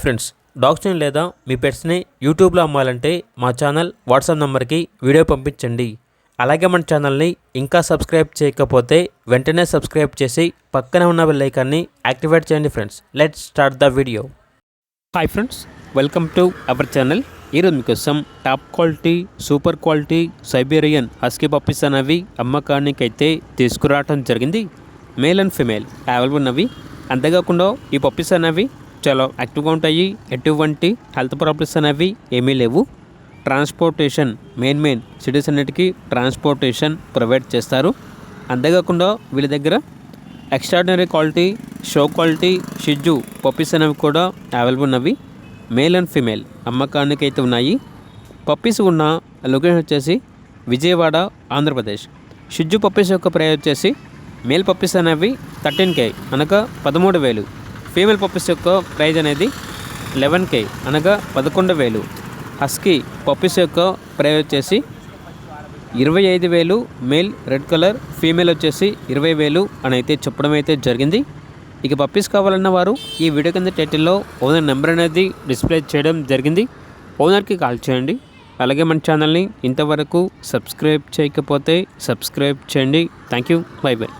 Friends, డాగ్స్ని లేదా మీ పెట్స్ని యూట్యూబ్లో అమ్మాలంటే మా ఛానల్ వాట్సాప్ నెంబర్కి వీడియో పంపించండి. అలాగే మన ఛానల్ని ఇంకా సబ్స్క్రైబ్ చేయకపోతే వెంటనే సబ్స్క్రైబ్ చేసి పక్కనే ఉన్న బెల్ ఐకాన్ని యాక్టివేట్ చేయండి. Friends, let's start the video. Hi friends, welcome to our channel. ఈరోజు మీకోసం top quality, super quality Siberian husky puppies అనేవి అమ్మకానికి అయితే తీసుకురావడం జరిగింది. మేల్ అండ్ ఫిమేల్ అవైలబుల్ ఉన్నవి. అంతేకాకుండా ఈ పప్పీస్ అనేవి చాలా యాక్టివ్గా ఉంటాయి. ఎటువంటి హెల్త్ ప్రాబ్లమ్స్ అనేవి ఏమీ లేవు. ట్రాన్స్పోర్టేషన్ మెయిన్ సిటీస్ అన్నిటికీ ట్రాన్స్పోర్టేషన్ ప్రొవైడ్ చేస్తారు. అంతేకాకుండా వీళ్ళ దగ్గర ఎక్స్ట్రాడినరీ క్వాలిటీ, షో క్వాలిటీ షిజ్జు పప్పీస్ అనేవి కూడా అవైలబుల్ ఉన్నవి. మేల్ అండ్ ఫిమేల్ అమ్మకానికి అయితే ఉన్నాయి. పప్పీస్ ఉన్న లొకేషన్ వచ్చేసి విజయవాడ, ఆంధ్రప్రదేశ్. షిజ్జు పప్పీస్ యొక్క ప్రైస్ వచ్చేసి మేల్ పప్పీస్ అనేవి 13K అనగా 13,000. ఫీమేల్ పప్పీస్ యొక్క ప్రైజ్ అనేది 11K అనగా 11,000. హస్కీ పప్పీస్ యొక్క ప్రైజ్ వచ్చేసి 25,000 మేల్ రెడ్ కలర్, ఫీమేల్ వచ్చేసి 20,000 అని అయితే చెప్పడం అయితే జరిగింది. ఇక పప్పీస్ కావాలన్న వారు ఈ వీడియో కింద టైటిల్లో ఓనర్ నెంబర్ అనేది డిస్ప్లే చేయడం జరిగింది. ఓనర్కి కాల్ చేయండి. అలాగే మన ఛానల్ని ఇంతవరకు సబ్స్క్రైబ్ చేయకపోతే సబ్స్క్రైబ్ చేయండి. Thank you. By by.